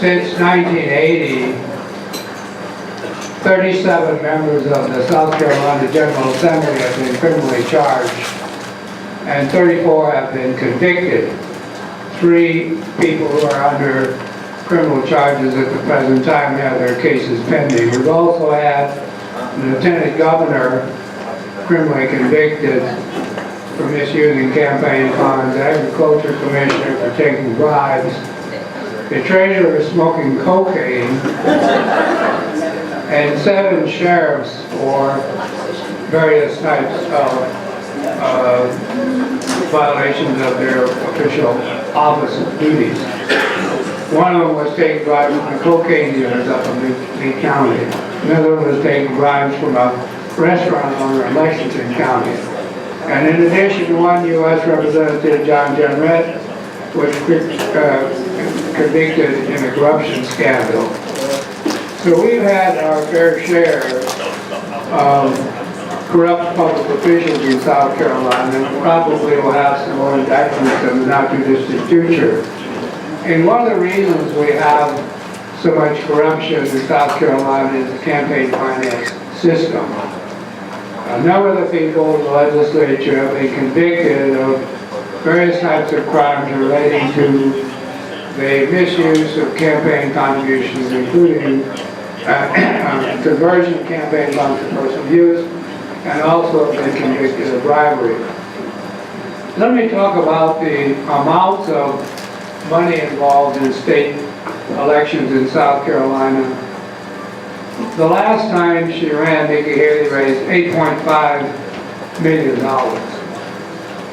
Since 1980, 37 members of the South Carolina General Assembly have been criminally charged, and 34 have been convicted. 3 people who are under criminal charges at the present time have their cases pending. We've also had the Lieutenant Governor criminally convicted for misusing campaign funds, Agriculture Commissioner for taking bribes, the treasurer for smoking cocaine, and 7 sheriffs for various types of violations of their official office duties. One of them was taking bribes from the cocaine dealers up in Lee County. Another one was taking bribes from a restaurant owner in Lexington County. And in addition, one U.S. Representative, John Crangle, was convicted in a corruption scandal. So we've had our fair share of corrupt public officials in South Carolina, and probably will have some more indictments in the not-too-distant future. And one of the reasons we have so much corruption in South Carolina is the campaign finance system. A number of the people in the legislature have been convicted of various types of crimes relating to the misuse of campaign contributions, including conversion of campaign funds to personal use, and also have been convicted of bribery. Let me talk about the amounts of money involved in state elections in South Carolina. The last time she ran, Nikki Haley raised $8.5 million.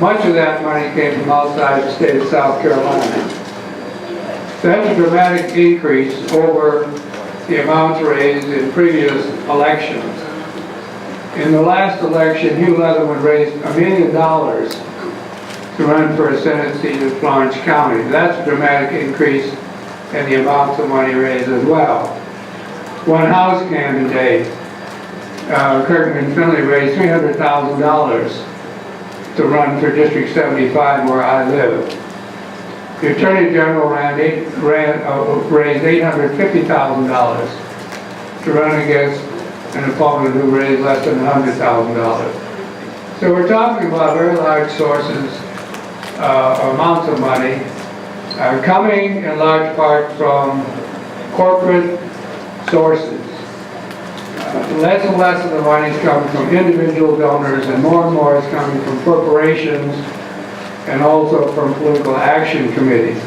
Much of that money came from outside the state of South Carolina. That's a dramatic increase over the amounts raised in previous elections. In the last election, Hugh Leatherman raised $1 million to run for a Senate seat in Florence County. That's a dramatic increase in the amounts of money raised as well. One House candidate, Kirkman Finley, raised $300,000 to run for District 75 where I live. The Attorney General raised $850,000 to run against an opponent who raised less than $100,000. So we're talking about very large sources, amounts of money, coming in large part from corporate sources. Less and less of the money is coming from individual donors, and more is coming from corporations and also from political action committees.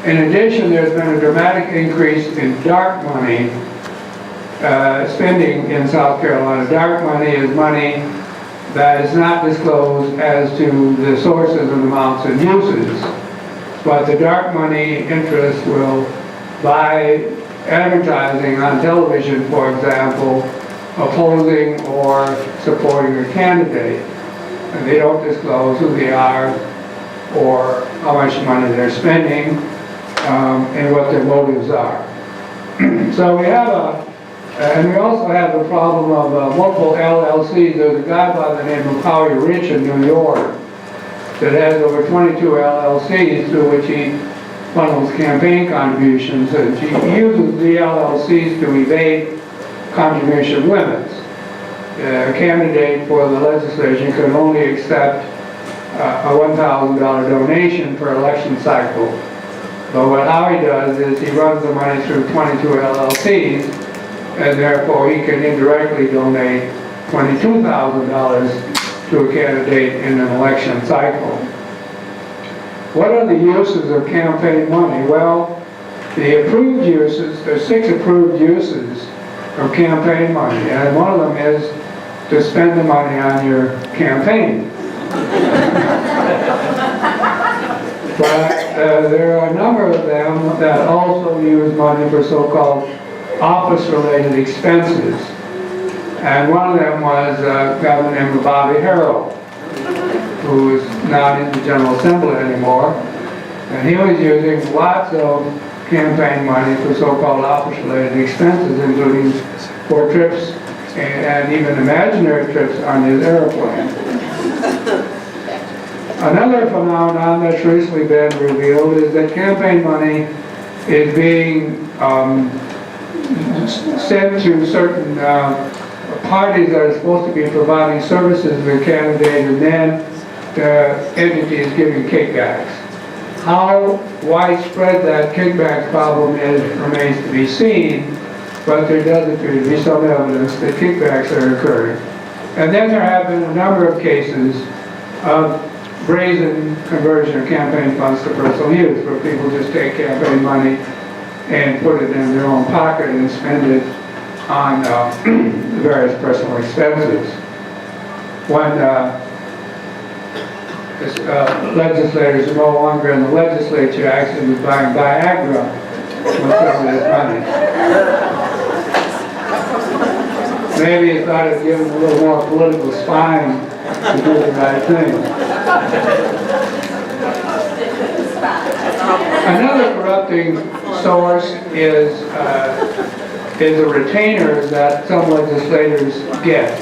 In addition, there's been a dramatic increase in dark money spending in South Carolina. Dark money is money that is not disclosed as to the sources and amounts and uses, but the dark money interest will buy advertising on television, for example, opposing or supporting a candidate. And they don't disclose who they are or how much money they're spending and what their motives are. So we have and we also have the problem of multiple LLCs. There's a guy by the name of Howie Rich in New York that has over 22 LLCs through which he funnels campaign contributions, and he uses the LLCs to evade contribution limits. A candidate for the legislature can only accept a $1,000 donation per election cycle. But what Howie does is he runs the money through 22 LLCs, and therefore he can indirectly donate $22,000 to a candidate in an election cycle. What are the uses of campaign money? Well, the approved uses, there's 6 approved uses of campaign money, and one of them is to spend the money on your campaign. But there are a number of them that also use money for so-called office-related expenses. And one of them was a guy named Bobby Harrell, who is not in the General Assembly anymore. And he was using lots of campaign money for so-called office-related expenses, including for trips and even imaginary trips on his airplane. Another phenomenon that's recently been revealed is that campaign money is being um, sent to certain parties that are supposed to be providing services to the candidate, and then the entity is giving kickbacks. How widespread that kickback problem is remains to be seen, but there does appear to be some evidence that kickbacks are occurring. And then there have been a number of cases of brazen conversion of campaign funds to personal use, where people just take campaign money and put it in their own pocket and spend it on various personal expenses. When legislators are no longer in the legislature, actually was buying Viagra with some of his money. Maybe he thought it'd give him a little more political spine to do the right thing. Another corrupting source is a retainer that some legislators get.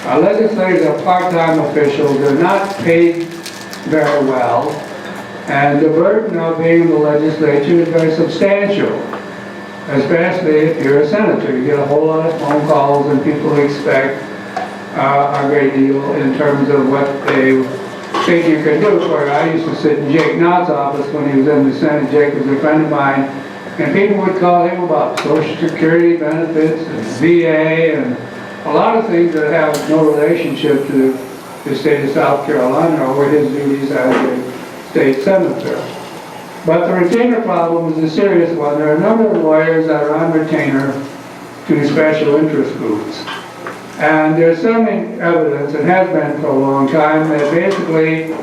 Legislators are part-time officials. They're not paid very well, and the burden of being in the legislature is very substantial, especially if you're a senator. You get a whole lot of phone calls, and people expect a great deal in terms of what they think you can do. For I used to sit in Jake Knott's office when he was in the Senate. Jake was a friend of mine, and people would call him about Social Security benefits and VA and a lot of things that have no relationship to the state of South Carolina or his duties as a state senator. But the retainer problem is a serious one. There are a number of lawyers that are on retainer to special interest groups. And there's some evidence, and has been for a long time, that basically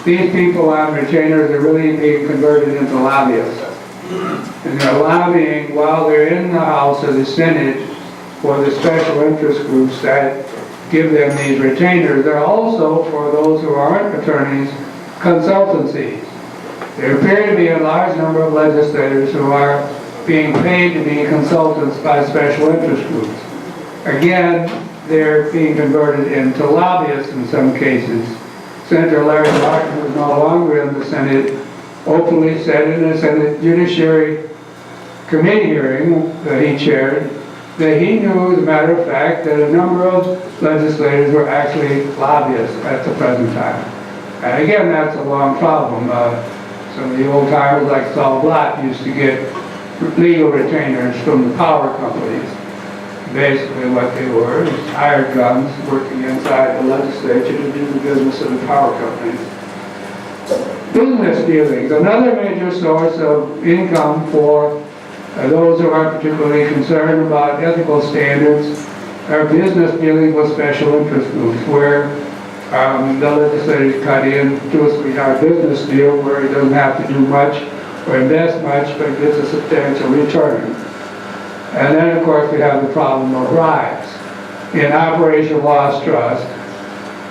these people on retainers are really being converted into lobbyists. And they're lobbying while they're in the House or the Senate for the special interest groups that give them these retainers. They're also, for those who aren't attorneys, consultancies. There appear to be a large number of legislators who are being paid to be consultants by special interest groups. Again, they're being converted into lobbyists in some cases. Senator Larry Martin, who is no longer in the Senate, openly said in a Senate Judiciary Committee hearing that he chaired that he knew, as a matter of fact, that a number of legislators were actually lobbyists at the present time. And again, that's a long problem. Some of the old timers like Saul Blatt used to get legal retainers from the power companies. Basically what they were is hired guns working inside the legislature to do the business of the power companies. Business dealings, another major source of income for those who aren't particularly concerned about ethical standards, are business dealing with special interest groups, where the legislators cut in to a sweetheart business deal where he doesn't have to do much or invest much, but gets a substantial return. And then, of course, we have the problem of bribes. In Operation Lost Trust,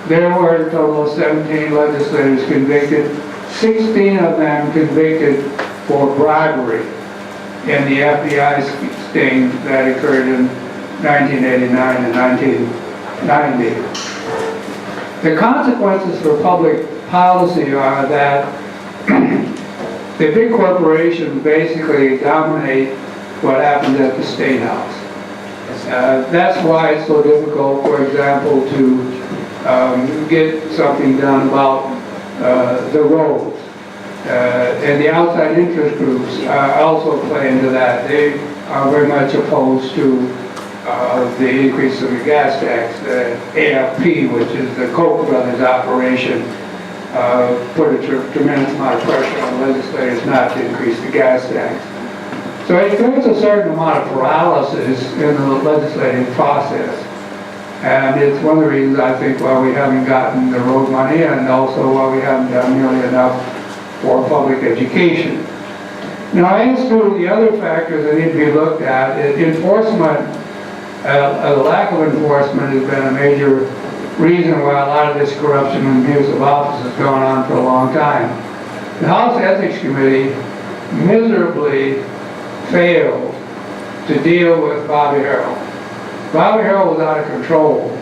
there were a total of 17 legislators convicted, 16 of them convicted for bribery in the FBI sting that occurred in 1989 and 1990. The consequences for public policy are that the big corporations basically dominate what happens at the State House. That's why it's so difficult, for example, to get something done about the roads. And the outside interest groups also play into that. They are very much opposed to the increase of the gas tax. The AFP, which is the Koch brothers operation, put a tremendous amount of pressure on legislators not to increase the gas tax. So it creates a certain amount of paralysis in the legislative process. And it's one of the reasons, I think, why we haven't gotten the road money, and also why we haven't done nearly enough for public education. Now, as to the other factors that need to be looked at, enforcement, the lack of enforcement has been a major reason why a lot of this corruption and abuse of office has gone on for a long time. The House Ethics Committee miserably failed to deal with Bobby Harrell. Bobby Harrell was out of control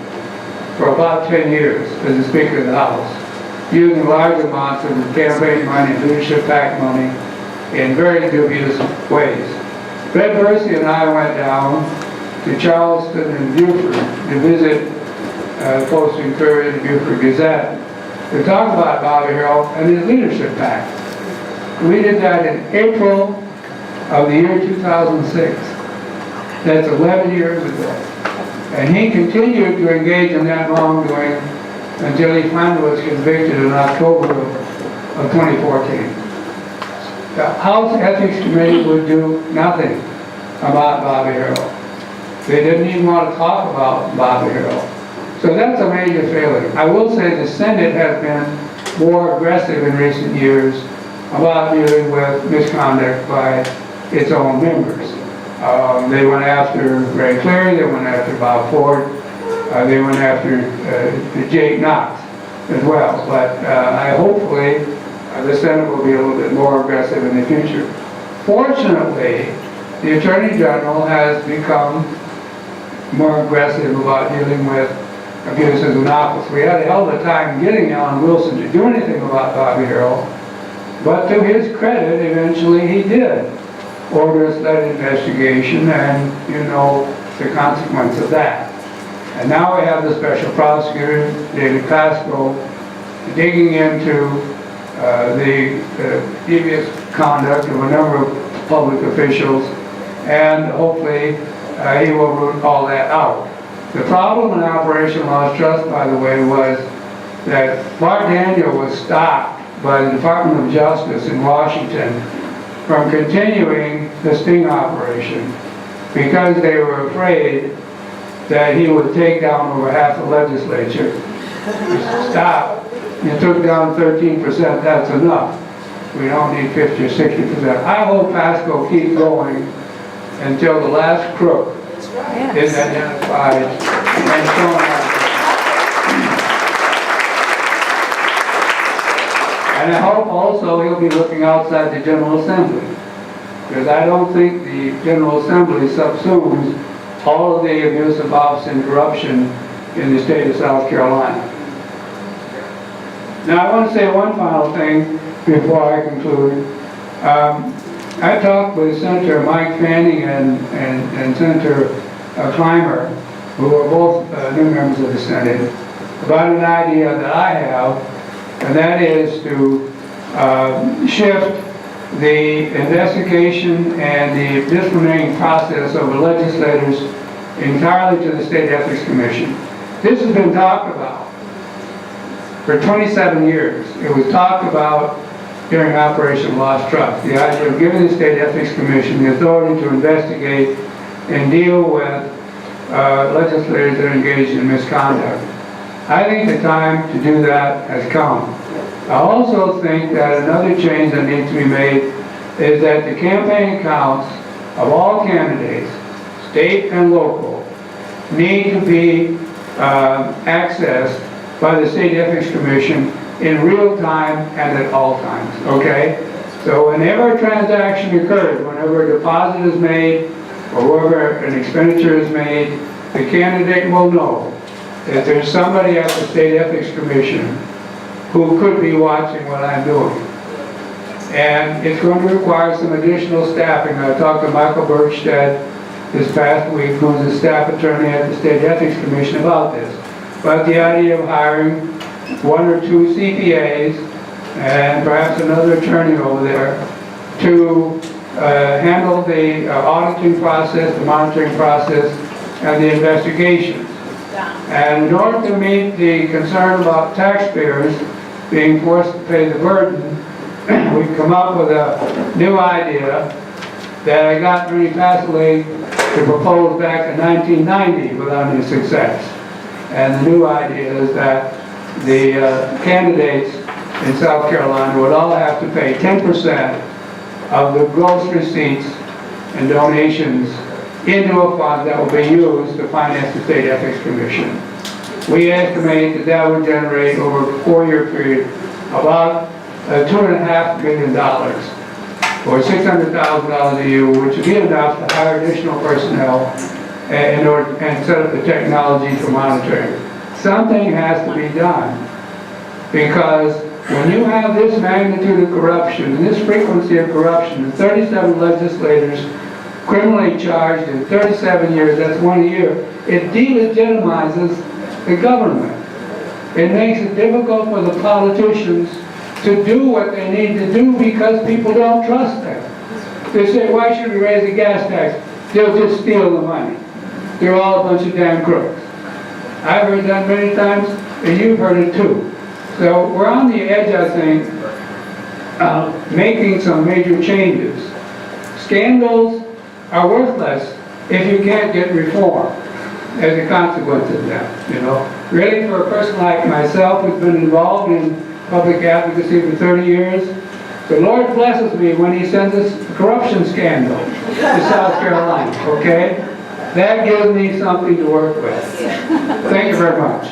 for about 10 years as the Speaker of the House, using large amounts of campaign money, leadership PAC money, in very dubious ways. Fred Percy and I went down to Charleston and Beaufort to visit the Posting Courier and the Beaufort Gazette to talk about Bobby Harrell and his leadership pact. We did that in April of the year 2006. That's 11 years ago. And he continued to engage in that wrongdoing until he finally was convicted in October of 2014. The House Ethics Committee would do nothing about Bobby Harrell. They didn't even want to talk about Bobby Harrell. So that's a major failure. I will say the Senate has been more aggressive in recent years about dealing with misconduct by its own members. They went after Ray Cleary, they went after Bob Ford, they went after Jake Knox as well. But hopefully the Senate will be a little bit more aggressive in the future. Fortunately, the Attorney General has become more aggressive about dealing with abuses in office. We had a hell of a time getting Alan Wilson to do anything about Bobby Harrell, but to his credit, eventually he did order that investigation, and you know the consequence of that. And now we have the special prosecutor, David Pascoe, digging into the devious conduct of a number of public officials, and hopefully he will root all that out. The problem in Operation Lost Trust, by the way, was that Bart Daniel was stopped by the Department of Justice in Washington from continuing the sting operation because they were afraid that he would take down over half the legislature. Stop. You took down 13%, that's enough. We don't need 50 or 60%. I hope Pascoe keeps going until the last crook is identified and shown out. And I hope also he'll be looking outside the General Assembly, because I don't think the General Assembly subsumes all of the abuse of office and corruption in the state of South Carolina. Now I want to say one final thing before I conclude. I talked with Senator Mike Fanning and Senator Clymer, who are both new members of the Senate, about an idea that I have, and that is to shift the investigation and the disciplining process of the legislators entirely to the State Ethics Commission. This has been talked about for 27 years. It was talked about during Operation Lost Trust, the idea of giving the State Ethics Commission the authority to investigate and deal with legislators that are engaged in misconduct. I think the time to do that has come. I also think that another change that needs to be made is that the campaign accounts of all candidates, state and local, need to be accessed by the State Ethics Commission in real time and at all times, okay? So whenever a transaction occurs, whenever a deposit is made, or wherever an expenditure is made, the candidate will know that there's somebody at the State Ethics Commission who could be watching what I'm doing. And it's going to require some additional staffing. I talked to Michael Bergstedt this past week, who's the staff attorney at the State Ethics Commission, about this. But the idea of hiring 1 or 2 CPAs and perhaps another attorney over there to handle the auditing process, the monitoring process, and the investigations. And in order to meet the concern about taxpayers being forced to pay the burden, we've come up with a new idea that I got Ernie Passley to propose back in 1990 without any success. And the new idea is that the candidates in South Carolina would all have to pay 10% of the gross receipts and donations into a fund that will be used to finance the State Ethics Commission. We estimate that that would generate over a 4-year period about $2.5 million or $600,000 a year, which would be enough to hire additional personnel and set up the technology for monitoring. Something has to be done, because when you have this magnitude of corruption and this frequency of corruption, and 37 legislators criminally charged in 37 years, that's 1 year, it delegitimizes the government. It makes it difficult for the politicians to do what they need to do because people don't trust them. They say, why should we raise the gas tax? They'll just steal the money. They're all a bunch of damn crooks. I've heard that many times, and you've heard it too. So we're on the edge, I think, of making some major changes. Scandals are worthless if you can't get reform as a consequence of them, you know. Really, for a person like myself who's been involved in public advocacy for 30 years, the Lord blesses me when He sends us a corruption scandal to South Carolina, okay? That gives me something to work with. Thank you very much.